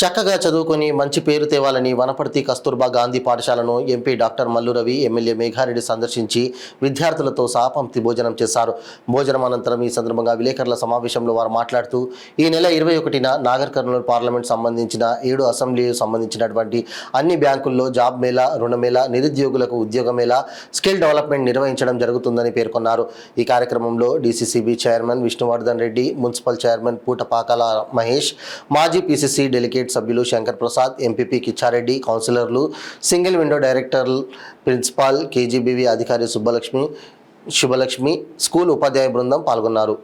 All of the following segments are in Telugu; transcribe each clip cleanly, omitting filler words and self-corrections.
చక్కగా చదువుకొని మంచి పేరు తేవాలని వనపర్తి కస్తూర్బా గాంధీ పాఠశాలను MP doctor Mallu Ravi MLA Megha Reddy సందర్శించి విద్యార్థులతో సహపంక్తి భోజనం చేశారు. భోజనం అనంతరం ఈ సందర్భంగా విలేకరుల సమావేశంలో వారు మాట్లాడుతూ ఈ నెల 21న నాగర్ కర్నూలు పార్లమెంట్ సంబంధించిన 7 అసెంబ్లీలకు సంబంధించినటువంటి అన్ని బ్యాంకుల్లో జాబ్ మేళా, రుణ మేళా, నిరుద్యోగులకు ఉద్యోగ మేళా, స్కిల్ డెవలప్మెంట్ నిర్వహించడం జరుగుతుందని పేర్కొన్నారు. ఈ కార్యక్రమంలో DCCB chairman Vishnuvardhan Reddy, municipal chairman Putapakala Mahesh, మాజీ పీసీసీ డెలిగేట్ సభ్యులు శంకర్ ప్రసాద్, ఎంపీపీ కిచ్చారెడ్డి, కౌన్సిలర్లు, single window director, principal, KGBV అధికారి శుభలక్ష్మి, స్కూల్ ఉపాధ్యాయ బృందం పాల్గొన్నారు.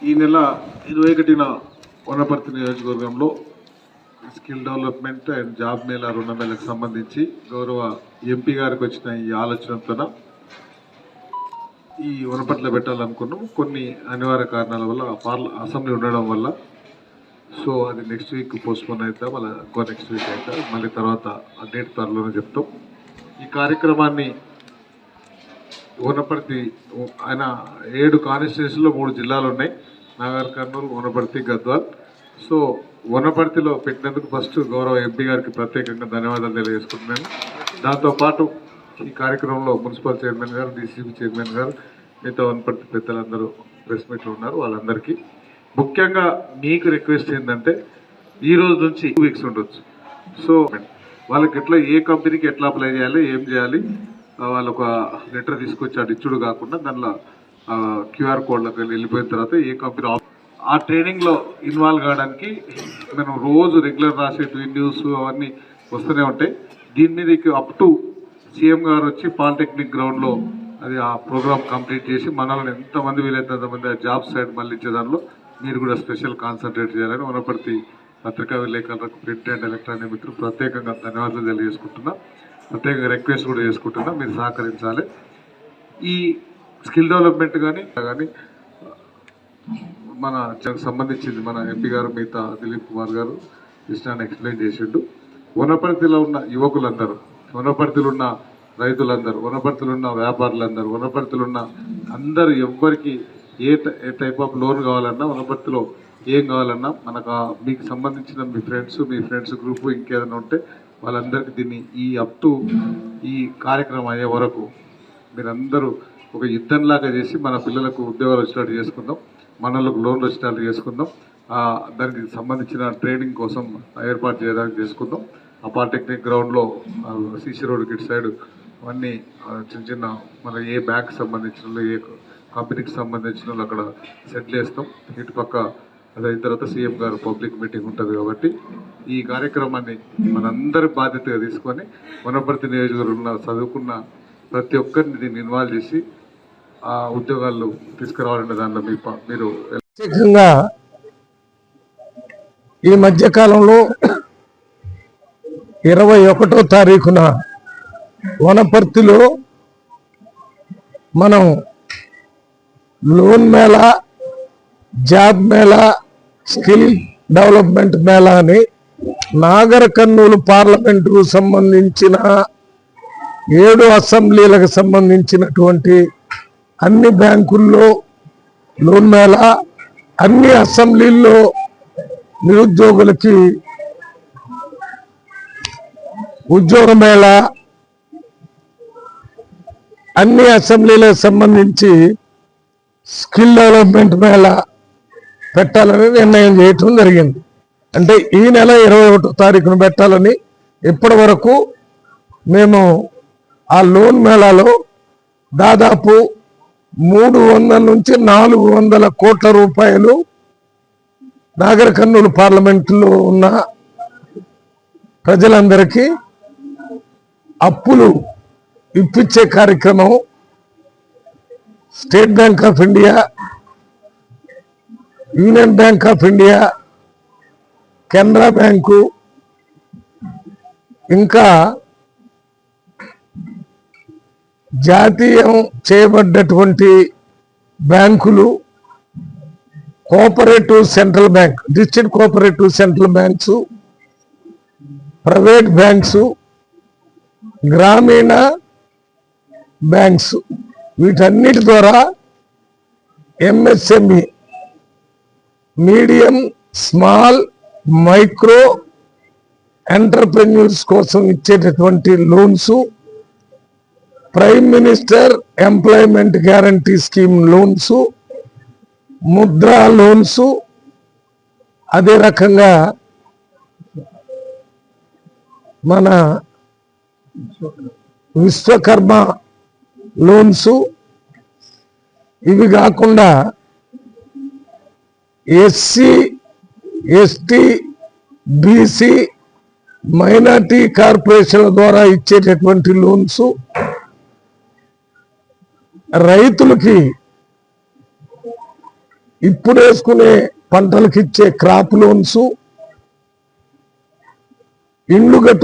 ఈ నెల 21న వనపర్తి నియోజకవర్గంలో skill development and job Mela, రుణ మేళకు సంబంధించి గౌరవ ఎంపీ గారికి వచ్చిన ఈ ఆలోచనతో ఈ వనపర్తిలో పెట్టాలనుకున్నాం. కొన్ని అనివార్య కారణాల వల్ల అసెంబ్లీ ఉండడం వల్ల సో అది నెక్స్ట్ వీక్ పోస్ట్పోన్ అవుతా, మళ్ళీ ఇంకో నెక్స్ట్ వీక్ అవుతా, మళ్ళీ తర్వాత ఆ డేట్ త్వరలోనే చెప్తాం. ఈ కార్యక్రమాన్ని వనపర్తి ఆయన 7 కాన్స్టిట్యూన్సీలో 3 జిల్లాలు ఉన్నాయి, నాగర్ కర్నూలు, వనపర్తి, గద్వాల్. సో వనపర్తిలో పెట్టినందుకు ఫస్ట్ గౌరవ ఎంపీ గారికి ప్రత్యేకంగా ధన్యవాదాలు తెలియజేసుకుంటున్నాను. దాంతోపాటు ఈ కార్యక్రమంలో మున్సిపల్ చైర్మన్ గారు, డీసీబీ చైర్మన్ గారు, మిగతా వనపర్తి పెద్దలందరూ ప్రెస్ మీట్లో ఉన్నారు. వాళ్ళందరికీ ముఖ్యంగా మీకు రిక్వెస్ట్ ఏంటంటే ఈ రోజు నుంచి 2 వీక్స్ ఉండొచ్చు. సో వాళ్ళకి ఎట్లా, ఏ కంపెనీకి ఎట్లా అప్లై చేయాలి, ఏం చేయాలి, వాళ్ళు ఒక లెటర్ తీసుకొచ్చి అటు ఇచ్చుడు కాకుండా దానిలో క్యూఆర్ కోడ్లోకి వెళ్ళిపోయిన తర్వాత ఏ కంపెనీ ఆ ట్రైనింగ్లో ఇన్వాల్వ్ కావడానికి మనం రోజు రెగ్యులర్ రాసే ట్విన్ న్యూస్ అవన్నీ వస్తూనే ఉంటాయి. దీని మీద అప్ టు సీఎం గారు వచ్చి పాలిటెక్నిక్ గ్రౌండ్లో అది ఆ ప్రోగ్రామ్ కంప్లీట్ చేసి మనల్ని ఎంతమంది వీలైతే అంతమంది ఆ జాబ్ సైడ్ మళ్ళీ ఇచ్చే దానిలో మీరు కూడా స్పెషల్ కాన్సన్ట్రేట్ చేయాలని వనపర్తి పత్రికా విలేకరులకు, ప్రింట్ అండ్ ఎలక్ట్రానిక్ మిత్రులు ప్రత్యేకంగా ధన్యవాదాలు తెలియజేసుకుంటున్నా. ప్రత్యేకంగా రిక్వెస్ట్ కూడా చేసుకుంటున్నా, మీరు సహకరించాలి. ఈ స్కిల్ డెవలప్మెంట్ కానీ మన సంబంధించింది మన ఎంపీ గారు, మిగతా దిలీప్ కుమార్ గారు విషయాన్ని ఎక్స్ప్లెయిన్ చేసిండు. వనపర్తిలో ఉన్న యువకులందరూ, వనపర్తిలో ఉన్న రైతులందరూ, వనపర్తిలో ఉన్న వ్యాపారులందరూ, వనపర్తిలో ఉన్న అందరూ ఎవ్వరికి ఏ టైప్ ఆఫ్ లోన్ కావాలన్నా, వనపర్తిలో ఏం కావాలన్నా మనకు మీకు సంబంధించిన మీ ఫ్రెండ్స్ గ్రూపు ఇంకేదైనా ఉంటే వాళ్ళందరికీ దీన్ని ఈ అప్ టు ఈ కార్యక్రమం అయ్యే వరకు మీరందరూ ఒక యుద్ధంలాగా చేసి మన పిల్లలకు ఉద్యోగాలు వచ్చినట్టు చేసుకుందాం, మనలకు లోన్లు వచ్చినట్టు చేసుకుందాం. దానికి సంబంధించిన ట్రైనింగ్ కోసం ఏర్పాటు చేయడానికి చేసుకుందాం. ఆ పాలిటెక్నిక్ గ్రౌండ్లో సీసీ రోడ్ కిట్ సైడ్ అవన్నీ చిన్న మన ఏ బ్యాంక్ సంబంధించిన, ఏ కంపెనీకి సంబంధించిన వాళ్ళు అక్కడ సెటిల్ చేస్తాం. ఇటు పక్క అది అయిన తర్వాత సీఎం గారు పబ్లిక్ మీటింగ్ ఉంటుంది కాబట్టి ఈ కార్యక్రమాన్ని మనందరి బాధ్యతగా తీసుకొని వనపర్తి నియోజకవర్గంలో చదువుకున్న ప్రతి ఒక్కరిని దీన్ని ఇన్వాల్వ్ చేసి ఆ ఉద్యోగాలు తీసుకురావాలనే దానిలో మీరు ఈ మధ్యకాలంలో 21వ తారీఖున వనపర్తిలో మనం loan Mela, job Mela, skill development Mela అని నాగర్ కర్నూలు పార్లమెంటుకు సంబంధించిన 7 అసెంబ్లీలకు సంబంధించినటువంటి అన్ని బ్యాంకుల్లో లోన్ మేళా, అన్ని అసెంబ్లీల్లో నిరుద్యోగులకి ఉద్యోగ మేళా, అన్ని అసెంబ్లీలకు సంబంధించి స్కిల్ డెవలప్మెంట్ మేళా పెట్టాలని నిర్ణయం చేయటం జరిగింది. అంటే ఈ నెల 21వ తారీఖున పెట్టాలని ఇప్పటి వరకు మేము ఆ లోన్ మేళాలో దాదాపు 300 నుంచి 400 కోట్ల రూపాయలు నాగర్ కర్నూలు పార్లమెంటులో ఉన్న ప్రజలందరికీ అప్పులు ఇప్పించే కార్యక్రమం state bank of India, union bank of India, Canara bank, ఇంకా జాతీయం చేయబడ్డటువంటి బ్యాంకులు, cooperative central bank, district cooperative central banks, private banks, గ్రామీణ బ్యాంక్స్, వీటన్నిటి ద్వారా MSME, medium, small, micro entrepreneurs కోసం ఇచ్చేటటువంటి loans, prime minister employment guarantee scheme loans, Mudra loans, అదే రకంగా మన విశ్వకర్మ లోన్స్, ఇవి కాకుండా ఎస్సీ, ఎస్టీ, బీసీ, మైనార్టీ కార్పొరేషన్ల ద్వారా ఇచ్చేటటువంటి లోన్స్, రైతులకి ఇప్పుడు వేసుకునే పంటలకు ఇచ్చే క్రాప్ లోన్స్, ఇండ్లు కట్టు